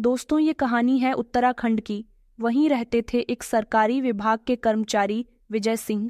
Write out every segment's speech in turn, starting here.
दोस्तों, ये कहानी है उत्तराखंड की। वहीं रहते थे एक सरकारी विभाग के कर्मचारी विजय सिंह।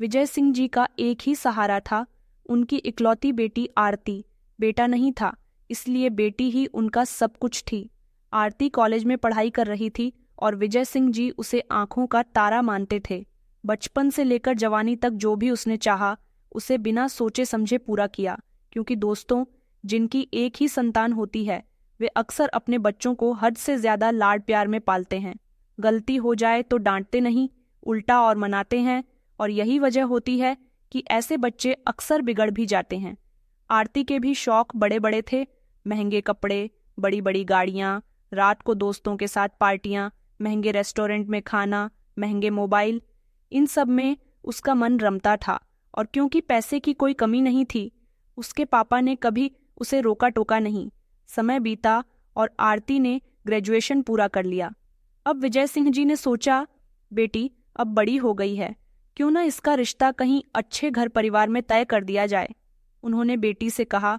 विजय सिंह जी का एक ही सहारा था, उनकी इकलौती बेटी आरती। बेटा नहीं था, इसलिए बेटी ही उनका सब कुछ थी। आरती कॉलेज में पढ़ाई कर रही थी और विजय सिंह जी उसे आंखों का तारा मानते थे। बचपन से लेकर जवानी तक जो भी उसने चाहा, उसे बिना सोचे समझे पूरा किया। क्योंकि दोस्तों, जिनकी एक ही संतान होती है, वे अक्सर अपने बच्चों को हद से ज्यादा लाड प्यार में पालते हैं। गलती हो जाए तो डांटते नहीं, उल्टा और मनाते हैं। और यही वजह होती है कि ऐसे बच्चे अक्सर बिगड़ भी जाते हैं। आरती के भी शौक बड़े बड़े थे। महंगे कपड़े, बड़ी बड़ी गाड़ियाँ, रात को दोस्तों के साथ पार्टियाँ, महंगे रेस्टोरेंट में खाना, महंगे मोबाइल, इन सब में उसका मन रमता था। और क्योंकि पैसे की कोई कमी नहीं थी, उसके पापा ने कभी उसे रोका टोका नहीं। समय बीता और आरती ने ग्रेजुएशन पूरा कर लिया। अब विजय सिंह जी ने सोचा, बेटी अब बड़ी हो गई है, क्यों ना इसका रिश्ता कहीं अच्छे घर परिवार में तय कर दिया जाए। उन्होंने बेटी से कहा,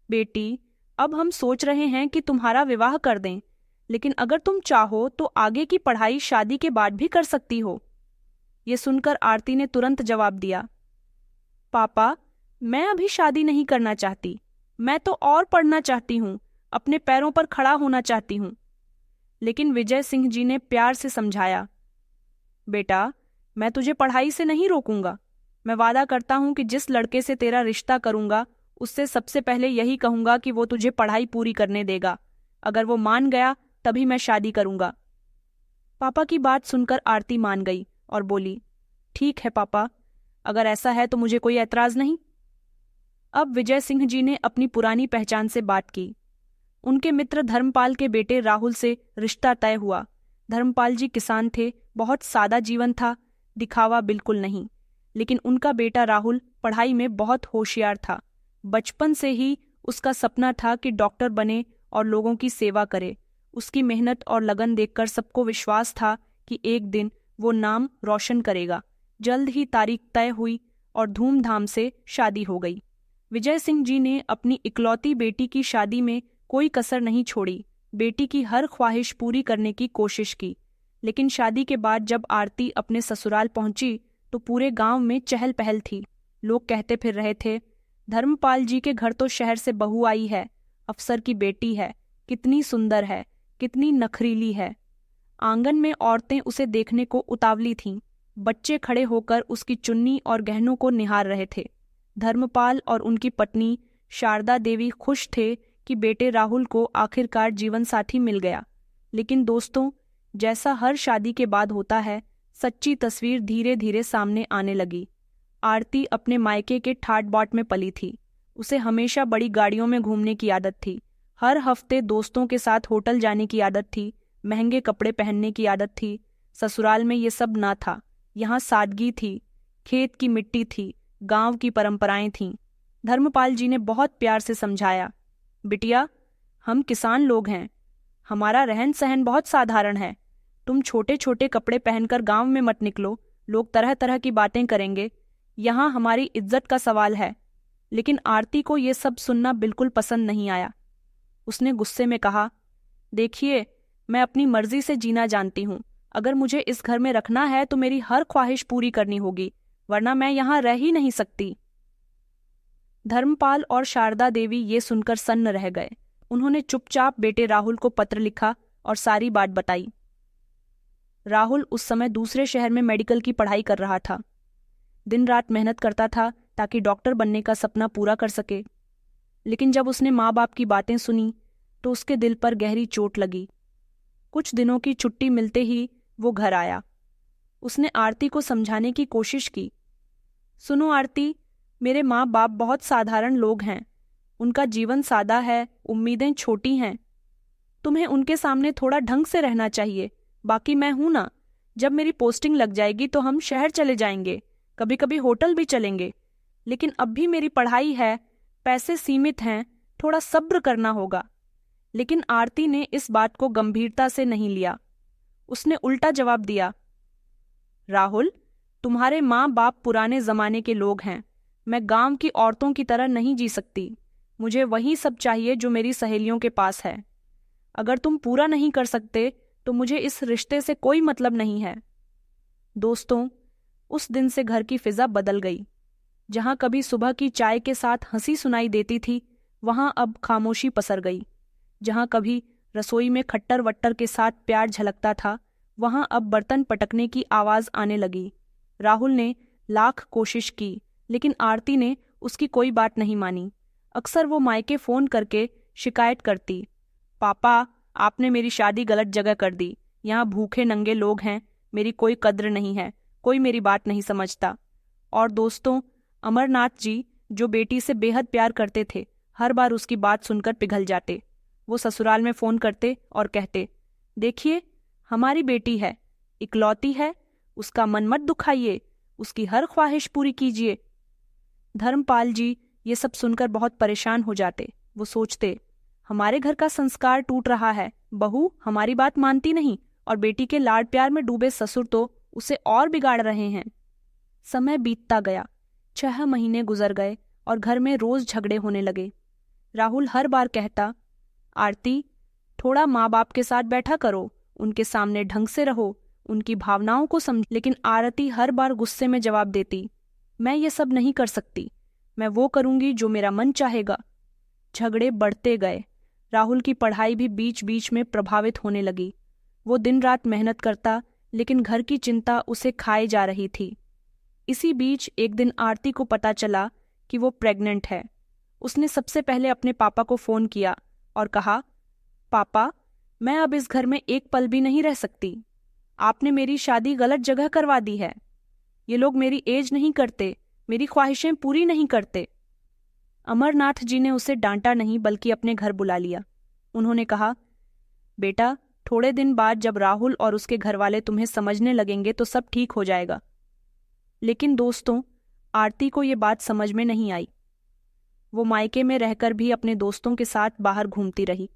बेटी अब हम सोच रहे हैं कि तुम्हारा विवाह कर दें, लेकिन अगर तुम चाहो तो आगे की पढ़ाई शादी के बाद भी कर सकती हो। ये सुनकर आरती ने तुरंत जवाब दिया, पापा मैं अभी शादी नहीं करना चाहती, मैं तो और पढ़ना चाहती हूँ, अपने पैरों पर खड़ा होना चाहती हूँ। लेकिन विजय सिंह जी ने प्यार से समझाया, बेटा मैं तुझे पढ़ाई से नहीं रोकूंगा। मैं वादा करता हूँ कि जिस लड़के से तेरा रिश्ता करूंगा, उससे सबसे पहले यही कहूंगा कि वो तुझे पढ़ाई पूरी करने देगा। अगर वो मान गया तभी मैं शादी करूंगा। पापा की बात सुनकर आरती मान गई और बोली, ठीक है पापा, अगर ऐसा है तो मुझे कोई ऐतराज नहीं। अब विजय सिंह जी ने अपनी पुरानी पहचान से बात की। उनके मित्र धर्मपाल के बेटे राहुल से रिश्ता तय हुआ। धर्मपाल जी किसान थे, बहुत सादा जीवन था, दिखावा बिल्कुल नहीं। लेकिन उनका बेटा राहुल पढ़ाई में बहुत होशियार था। बचपन से ही उसका सपना था कि डॉक्टर बने और लोगों की सेवा करे। उसकी मेहनत और लगन देखकर सबको विश्वास था कि एक दिन वो नाम रोशन करेगा। जल्द ही तारीख तय हुई और धूमधाम से शादी हो गई। विजय सिंह जी ने अपनी इकलौती बेटी की शादी में कोई कसर नहीं छोड़ी। बेटी की हर ख्वाहिश पूरी करने की कोशिश की। लेकिन शादी के बाद जब आरती अपने ससुराल पहुंची तो पूरे गांव में चहल पहल थी। लोग कहते फिर रहे थे, धर्मपाल जी के घर तो शहर से बहू आई है, अफसर की बेटी है, कितनी सुंदर है, कितनी नखरीली है। आंगन में औरतें उसे देखने को उतावली थीं। बच्चे खड़े होकर उसकी चुन्नी और गहनों को निहार रहे थे। धर्मपाल और उनकी पत्नी शारदा देवी खुश थे कि बेटे राहुल को आखिरकार जीवन साथी मिल गया। लेकिन दोस्तों, जैसा हर शादी के बाद होता है, सच्ची तस्वीर धीरे धीरे सामने आने लगी। आरती अपने मायके के ठाट बाट में पली थी। उसे हमेशा बड़ी गाड़ियों में घूमने की आदत थी। हर हफ्ते दोस्तों के साथ होटल जाने की आदत थी। महंगे कपड़े पहनने की आदत थी। ससुराल में ये सब ना था। यहाँ सादगी थी, खेत की मिट्टी थी, गांव की परंपराएं थीं। धर्मपाल जी ने बहुत प्यार से समझाया, बिटिया हम किसान लोग हैं, हमारा रहन सहन बहुत साधारण है। तुम छोटे छोटे कपड़े पहनकर गांव में मत निकलो, लोग तरह तरह की बातें करेंगे। यहाँ हमारी इज्जत का सवाल है। लेकिन आरती को ये सब सुनना बिल्कुल पसंद नहीं आया। उसने गुस्से में कहा, देखिए मैं अपनी मर्जी से जीना जानती हूँ। अगर मुझे इस घर में रखना है तो मेरी हर ख्वाहिश पूरी करनी होगी, वरना मैं यहाँ रह ही नहीं सकती। धर्मपाल और शारदा देवी ये सुनकर सन्न रह गए। उन्होंने चुपचाप बेटे राहुल को पत्र लिखा और सारी बात बताई। राहुल उस समय दूसरे शहर में मेडिकल की पढ़ाई कर रहा था। दिन रात मेहनत करता था ताकि डॉक्टर बनने का सपना पूरा कर सके। लेकिन जब उसने माँ बाप की बातें सुनी तो उसके दिल पर गहरी चोट लगी। कुछ दिनों की छुट्टी मिलते ही वो घर आया। उसने आरती को समझाने की कोशिश की, सुनो आरती, मेरे माँ बाप बहुत साधारण लोग हैं। उनका जीवन सादा है, उम्मीदें छोटी हैं। तुम्हें उनके सामने थोड़ा ढंग से रहना चाहिए। बाकी मैं हूं ना, जब मेरी पोस्टिंग लग जाएगी तो हम शहर चले जाएंगे, कभी कभी होटल भी चलेंगे। लेकिन अब भी मेरी पढ़ाई है, पैसे सीमित हैं, थोड़ा सब्र करना होगा। लेकिन आरती ने इस बात को गंभीरता से नहीं लिया। उसने उल्टा जवाब दिया, राहुल तुम्हारे माँ बाप पुराने जमाने के लोग हैं। मैं गांव की औरतों की तरह नहीं जी सकती। मुझे वही सब चाहिए जो मेरी सहेलियों के पास है। अगर तुम पूरा नहीं कर सकते तो मुझे इस रिश्ते से कोई मतलब नहीं है। दोस्तों, उस दिन से घर की फिजा बदल गई। जहां कभी सुबह की चाय के साथ हंसी सुनाई देती थी, वहां अब खामोशी पसर गई। जहां कभी रसोई में खट्टर वट्टर के साथ प्यार झलकता था, वहां अब बर्तन पटकने की आवाज आने लगी। राहुल ने लाख कोशिश की, लेकिन आरती ने उसकी कोई बात नहीं मानी। अक्सर वो मायके फोन करके शिकायत करती, पापा, आपने मेरी शादी गलत जगह कर दी। यहाँ भूखे नंगे लोग हैं, मेरी कोई कद्र नहीं है, कोई मेरी बात नहीं समझता। और दोस्तों, अमरनाथ जी, जो बेटी से बेहद प्यार करते थे, हर बार उसकी बात सुनकर पिघल जाते। वो ससुराल में फोन करते और कहते, देखिए, हमारी बेटी है, इकलौती है, उसका मन मत दुखाइए, उसकी हर ख्वाहिश पूरी कीजिए। धर्मपाल जी ये सब सुनकर बहुत परेशान हो जाते। वो सोचते, हमारे घर का संस्कार टूट रहा है, बहू हमारी बात मानती नहीं, और बेटी के लाड प्यार में डूबे ससुर तो उसे और बिगाड़ रहे हैं। समय बीतता गया, 6 महीने गुजर गए और घर में रोज झगड़े होने लगे। राहुल हर बार कहता, आरती, थोड़ा माँ बाप के साथ बैठा करो, उनके सामने ढंग से रहो, उनकी भावनाओं को समझ। लेकिन आरती हर बार गुस्से में जवाब देती, मैं ये सब नहीं कर सकती, मैं वो करूंगी जो मेरा मन चाहेगा। झगड़े बढ़ते गए। राहुल की पढ़ाई भी बीच बीच में प्रभावित होने लगी। वो दिन रात मेहनत करता, लेकिन घर की चिंता उसे खाए जा रही थी। इसी बीच एक दिन आरती को पता चला कि वो प्रेग्नेंट है। उसने सबसे पहले अपने पापा को फोन किया और कहा, पापा, मैं अब इस घर में एक पल भी नहीं रह सकती। आपने मेरी शादी गलत जगह करवा दी है। ये लोग मेरी एज नहीं करते, मेरी ख्वाहिशें पूरी नहीं करते। अमरनाथ जी ने उसे डांटा नहीं, बल्कि अपने घर बुला लिया। उन्होंने कहा, बेटा, थोड़े दिन बाद जब राहुल और उसके घरवाले तुम्हें समझने लगेंगे तो सब ठीक हो जाएगा। लेकिन दोस्तों, आरती को ये बात समझ में नहीं आई। वो मायके में रहकर भी अपने दोस्तों के साथ बाहर घूमती रही,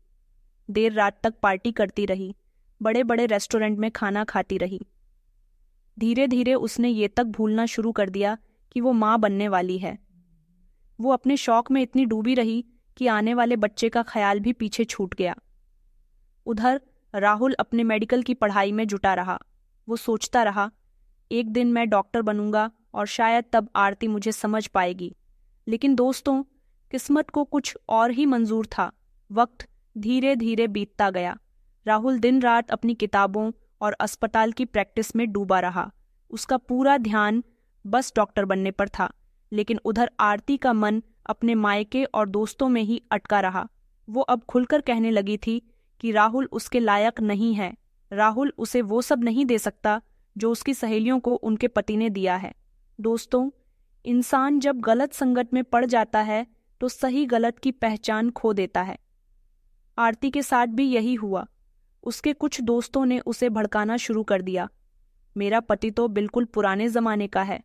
देर रात तक पार्टी करती रही, बड़े बड़े रेस्टोरेंट में खाना खाती रही। धीरे धीरे उसने ये तक भूलना शुरू कर दिया कि वो माँ बनने वाली है। वो अपने शौक में इतनी डूबी रही कि आने वाले बच्चे का ख्याल भी पीछे छूट गया। उधर राहुल अपने मेडिकल की पढ़ाई में जुटा रहा। वो सोचता रहा, एक दिन मैं डॉक्टर बनूंगा और शायद तब आरती मुझे समझ पाएगी। लेकिन दोस्तों, किस्मत को कुछ और ही मंजूर था। वक्त धीरे धीरे बीतता गया। राहुल दिन रात अपनी किताबों और अस्पताल की प्रैक्टिस में डूबा रहा। उसका पूरा ध्यान बस डॉक्टर बनने पर था। लेकिन उधर आरती का मन अपने मायके और दोस्तों में ही अटका रहा। वो अब खुलकर कहने लगी थी कि राहुल उसके लायक नहीं है। राहुल उसे वो सब नहीं दे सकता जो उसकी सहेलियों को उनके पति ने दिया है। दोस्तों, इंसान जब गलत संगत में पड़ जाता है तो सही गलत की पहचान खो देता है। आरती के साथ भी यही हुआ। उसके कुछ दोस्तों ने उसे भड़काना शुरू कर दिया। मेरा पति तो बिल्कुल पुराने जमाने का है,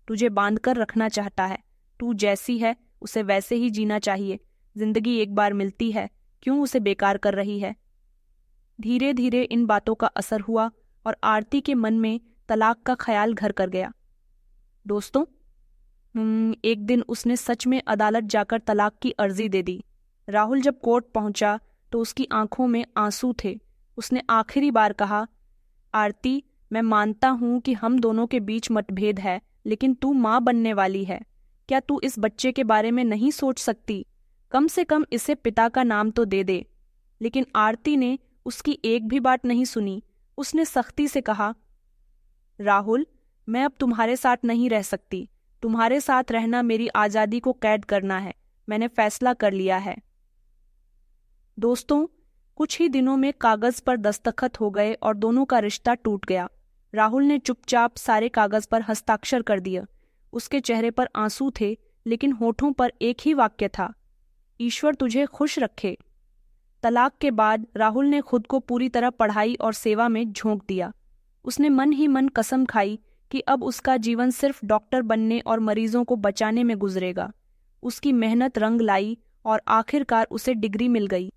तुझे बांध कर रखना चाहता है, तू जैसी है उसे वैसे ही जीना चाहिए, जिंदगी एक बार मिलती है, क्यों उसे बेकार कर रही है। धीरे धीरे इन बातों का असर हुआ और आरती के मन में तलाक का ख्याल घर कर गया। दोस्तों, एक दिन उसने सच में अदालत जाकर तलाक की अर्जी दे दी। राहुल जब कोर्ट पहुंचा तो उसकी आंखों में आंसू थे। उसने आखिरी बार कहा, आरती, मैं मानता हूं कि हम दोनों के बीच मतभेद है, लेकिन तू माँ बनने वाली है। क्या तू इस बच्चे के बारे में नहीं सोच सकती? कम से कम इसे पिता का नाम तो दे दे। लेकिन आरती ने उसकी एक भी बात नहीं सुनी। उसने सख्ती से कहा, राहुल, मैं अब तुम्हारे साथ नहीं रह सकती। तुम्हारे साथ रहना मेरी आज़ादी को कैद करना है। मैंने फैसला कर लिया है। दोस्तों, कुछ ही दिनों में कागज पर दस्तखत हो गए और दोनों का रिश्ता टूट गया। राहुल ने चुपचाप सारे कागज पर हस्ताक्षर कर दिया। उसके चेहरे पर आंसू थे, लेकिन होठों पर एक ही वाक्य था, ईश्वर तुझे खुश रखे। तलाक के बाद राहुल ने खुद को पूरी तरह पढ़ाई और सेवा में झोंक दिया। उसने मन ही मन कसम खाई कि अब उसका जीवन सिर्फ डॉक्टर बनने और मरीजों को बचाने में गुजरेगा। उसकी मेहनत रंग लाई और आखिरकार उसे डिग्री मिल गई।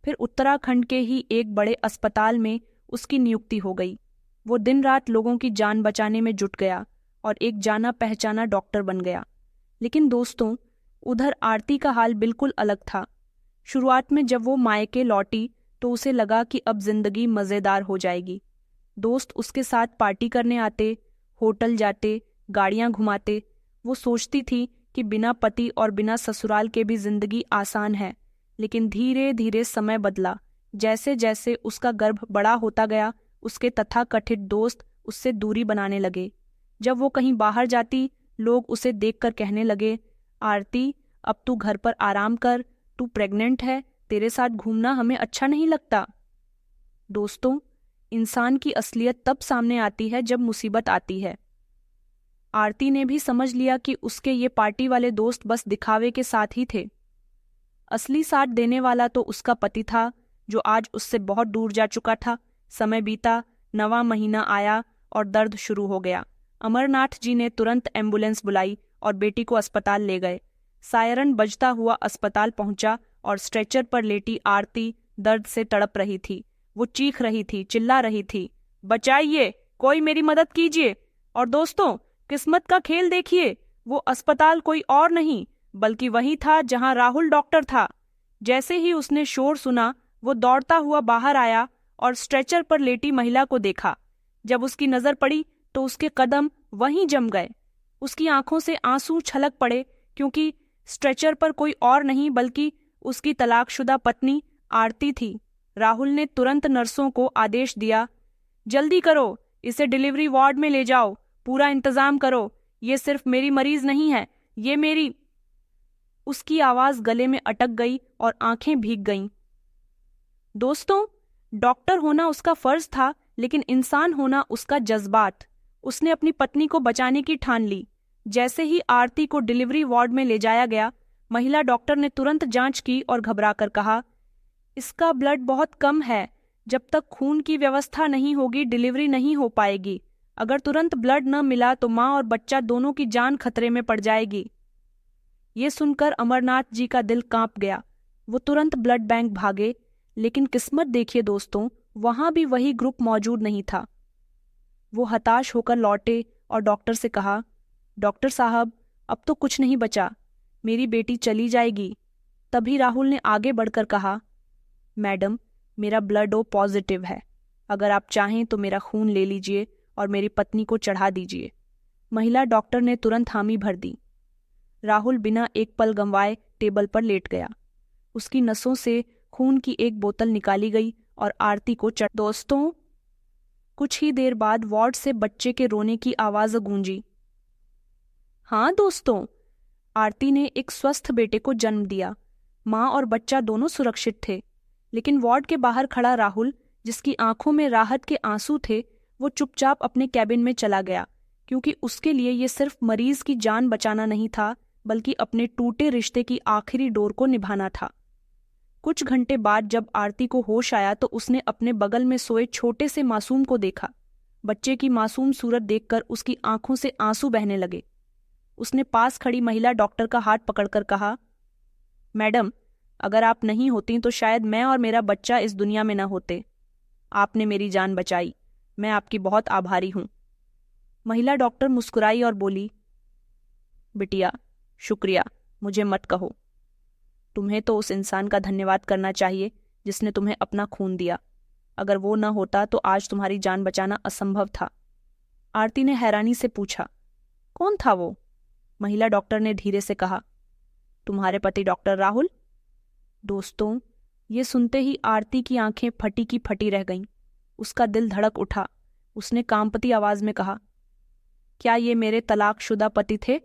फिर उत्तराखंड के ही एक बड़े अस्पताल में उसकी नियुक्ति हो गई। वो दिन रात लोगों की जान बचाने में जुट गया और एक जाना पहचाना डॉक्टर बन गया। लेकिन दोस्तों, उधर आरती का हाल बिल्कुल अलग था। शुरुआत में जब वो मायके लौटी तो उसे लगा कि अब जिंदगी मज़ेदार हो जाएगी। दोस्त उसके साथ पार्टी करने आते, होटल जाते, गाड़ियां घुमाते। वो सोचती थी कि बिना पति और बिना ससुराल के भी जिंदगी आसान है। लेकिन धीरे धीरे समय बदला। जैसे जैसे उसका गर्भ बड़ा होता गया, उसके तथाकथित दोस्त उससे दूरी बनाने लगे। जब वो कहीं बाहर जाती, लोग उसे देखकर कहने लगे, आरती, अब तू घर पर आराम कर, तू प्रेग्नेंट है, तेरे साथ घूमना हमें अच्छा नहीं लगता। दोस्तों, इंसान की असलियत तब सामने आती है जब मुसीबत आती है। आरती ने भी समझ लिया कि उसके ये पार्टी वाले दोस्त बस दिखावे के साथ ही थे। असली साथ देने वाला तो उसका पति था, जो आज उससे बहुत दूर जा चुका था। समय बीता, नवा महीना आया और दर्द शुरू हो गया। अमरनाथ जी ने तुरंत एम्बुलेंस बुलाई और बेटी को अस्पताल ले गए। सायरन बजता हुआ अस्पताल पहुंचा और स्ट्रेचर पर लेटी आरती दर्द से तड़प रही थी। वो चीख रही थी, चिल्ला रही थी, बचाइए, कोई मेरी मदद कीजिए। और दोस्तों, किस्मत का खेल देखिए, वो अस्पताल कोई और नहीं बल्कि वही था जहां राहुल डॉक्टर था। जैसे ही उसने शोर सुना, वो दौड़ता हुआ बाहर आया और स्ट्रेचर पर लेटी महिला को देखा। जब उसकी नजर पड़ी तो उसके कदम वहीं जम गए। उसकी आंखों से आंसू छलक पड़े, क्योंकि स्ट्रेचर पर कोई और नहीं बल्कि उसकी तलाकशुदा पत्नी आरती थी। राहुल ने तुरंत नर्सों को आदेश दिया, जल्दी करो, इसे डिलीवरी वार्ड में ले जाओ, पूरा इंतजाम करो, ये सिर्फ मेरी मरीज नहीं है, ये मेरी। उसकी आवाज गले में अटक गई और आंखें भीग गईं। दोस्तों, डॉक्टर होना उसका फर्ज था, लेकिन इंसान होना उसका जज्बात। उसने अपनी पत्नी को बचाने की ठान ली। जैसे ही आरती को डिलीवरी वार्ड में ले जाया गया, महिला डॉक्टर ने तुरंत जांच की और घबराकर कहा, इसका ब्लड बहुत कम है, जब तक खून की व्यवस्था नहीं होगी डिलीवरी नहीं हो पाएगी। अगर तुरंत ब्लड न मिला तो माँ और बच्चा दोनों की जान खतरे में पड़ जाएगी। ये सुनकर अमरनाथ जी का दिल कांप गया। वो तुरंत ब्लड बैंक भागे, लेकिन किस्मत देखिए दोस्तों, वहां भी वही ग्रुप मौजूद नहीं था। वो हताश होकर लौटे और डॉक्टर से कहा, डॉक्टर साहब, अब तो कुछ नहीं बचा, मेरी बेटी चली जाएगी। तभी राहुल ने आगे बढ़कर कहा, मैडम, मेरा ब्लड ओ पॉजिटिव है, अगर आप चाहें तो मेरा खून ले लीजिए और मेरी पत्नी को चढ़ा दीजिए। महिला डॉक्टर ने तुरंत हामी भर दी। राहुल बिना एक पल गंवाए टेबल पर लेट गया। उसकी नसों से खून की एक बोतल निकाली गई और आरती को चढ़। दोस्तों, कुछ ही देर बाद वार्ड से बच्चे के रोने की आवाज गूंजी। हाँ दोस्तों, आरती ने एक स्वस्थ बेटे को जन्म दिया। माँ और बच्चा दोनों सुरक्षित थे, लेकिन वार्ड के बाहर खड़ा राहुल, जिसकी आंखों में राहत के आंसू थे, वो चुपचाप अपने कैबिन में चला गया, क्योंकि उसके लिए ये सिर्फ मरीज की जान बचाना नहीं था, बल्कि अपने टूटे रिश्ते की आखिरी डोर को निभाना था। कुछ घंटे बाद जब आरती को होश आया तो उसने अपने बगल में सोए छोटे से मासूम को देखा। बच्चे की मासूम सूरत देखकर उसकी आंखों से आंसू बहने लगे। उसने पास खड़ी महिला डॉक्टर का हाथ पकड़कर कहा, मैडम, अगर आप नहीं होती तो शायद मैं और मेरा बच्चा इस दुनिया में न होते। आपने मेरी जान बचाई, मैं आपकी बहुत आभारी हूं। महिला डॉक्टर मुस्कुराई और बोली, बिटिया, शुक्रिया, मुझे मत कहो। तुम्हें तो उस इंसान का धन्यवाद करना चाहिए जिसने तुम्हें अपना खून दिया। अगर वो न होता तो आज तुम्हारी जान बचाना असंभव था। आरती ने हैरानी से पूछा, कौन था वो? महिला डॉक्टर ने धीरे से कहा, तुम्हारे पति डॉक्टर राहुल। दोस्तों, ये सुनते ही आरती की आंखें फटी की फटी रह गईं। उसका दिल धड़क उठा। उसने कांपती आवाज में कहा, क्या ये मेरे तलाकशुदा पति थे?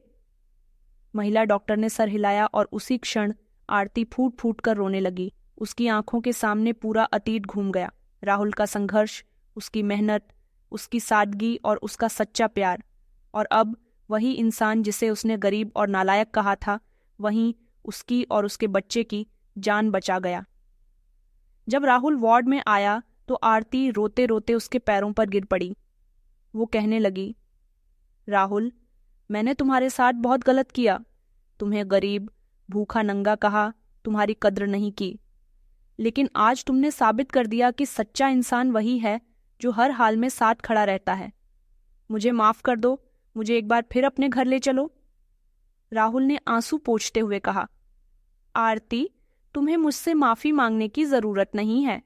महिला डॉक्टर ने सर हिलाया और उसी क्षण आरती फूट फूट कर रोने लगी। उसकी आंखों के सामने पूरा अतीत घूम गया। राहुल का संघर्ष, उसकी मेहनत, उसकी सादगी और उसका सच्चा प्यार। और अब वही इंसान जिसे उसने गरीब और नालायक कहा था, वहीं उसकी और उसके बच्चे की जान बचा गया। जब राहुल वार्ड में आया तो आरती रोते रोते उसके पैरों पर गिर पड़ी। वो कहने लगी, राहुल, मैंने तुम्हारे साथ बहुत गलत किया। तुम्हें गरीब, भूखा नंगा कहा, तुम्हारी कद्र नहीं की। लेकिन आज तुमने साबित कर दिया कि सच्चा इंसान वही है जो हर हाल में साथ खड़ा रहता है। मुझे माफ कर दो, मुझे एक बार फिर अपने घर ले चलो। राहुल ने आंसू पोंछते हुए कहा, आरती, तुम्हें मुझसे माफी मांगने की जरूरत नहीं है।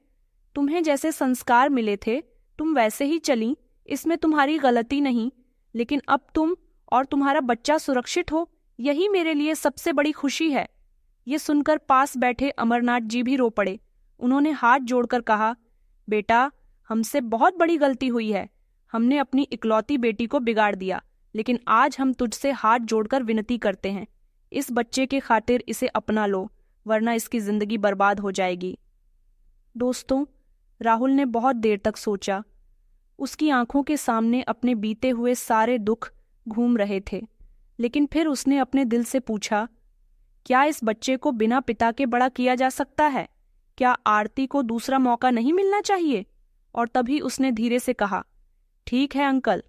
तुम्हें जैसे संस्कार मिले थे तुम वैसे ही चली, इसमें तुम्हारी गलती नहीं। लेकिन अब तुम और तुम्हारा बच्चा सुरक्षित हो, यही मेरे लिए सबसे बड़ी खुशी है। ये सुनकर पास बैठे अमरनाथ जी भी रो पड़े। उन्होंने हाथ जोड़कर कहा, बेटा, हमसे बहुत बड़ी गलती हुई है। हमने अपनी इकलौती बेटी को बिगाड़ दिया, लेकिन आज हम तुझसे हाथ जोड़कर विनती करते हैं, इस बच्चे के खातिर इसे अपना लो, वरना इसकी जिंदगी बर्बाद हो जाएगी। दोस्तों, राहुल ने बहुत देर तक सोचा। उसकी आंखों के सामने अपने बीते हुए सारे दुख घूम रहे थे। लेकिन फिर उसने अपने दिल से पूछा, क्या इस बच्चे को बिना पिता के बड़ा किया जा सकता है? क्या आरती को दूसरा मौका नहीं मिलना चाहिए? और तभी उसने धीरे से कहा, ठीक है अंकल,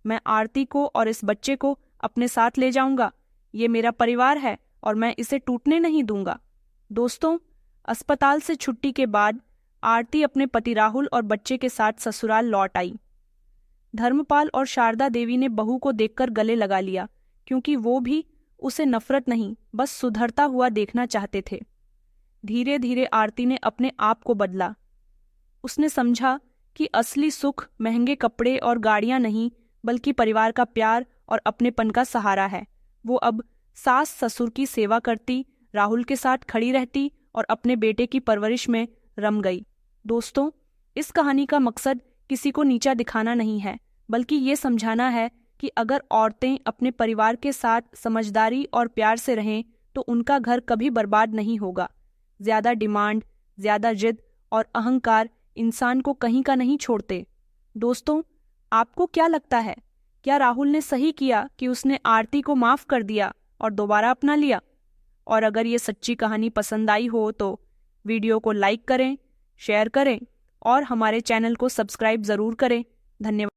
मैं आरती को और इस बच्चे को अपने साथ ले जाऊंगा। ये मेरा परिवार है और मैं इसे टूटने नहीं दूंगा। दोस्तों, अस्पताल से छुट्टी के बाद आरती अपने पति राहुल और बच्चे के साथ ससुराल लौट आई। धर्मपाल और शारदा देवी ने बहू को देखकर गले लगा लिया, क्योंकि वो भी उसे नफरत नहीं, बस सुधरता हुआ देखना चाहते थे। धीरे धीरे आरती ने अपने आप को बदला। उसने समझा कि असली सुख महंगे कपड़े और गाड़ियां नहीं, बल्कि परिवार का प्यार और अपनेपन का सहारा है। वो अब सास ससुर की सेवा करती, राहुल के साथ खड़ी रहती और अपने बेटे की परवरिश में रम गई। दोस्तों, इस कहानी का मकसद किसी को नीचा दिखाना नहीं है, बल्कि ये समझाना है कि अगर औरतें अपने परिवार के साथ समझदारी और प्यार से रहें तो उनका घर कभी बर्बाद नहीं होगा। ज्यादा डिमांड, ज्यादा जिद और अहंकार इंसान को कहीं का नहीं छोड़ते। दोस्तों, आपको क्या लगता है, क्या राहुल ने सही किया कि उसने आरती को माफ कर दिया और दोबारा अपना लिया? और अगर ये सच्ची कहानी पसंद आई हो तो वीडियो को लाइक करें, शेयर करें और हमारे चैनल को सब्सक्राइब जरूर करें। धन्यवाद।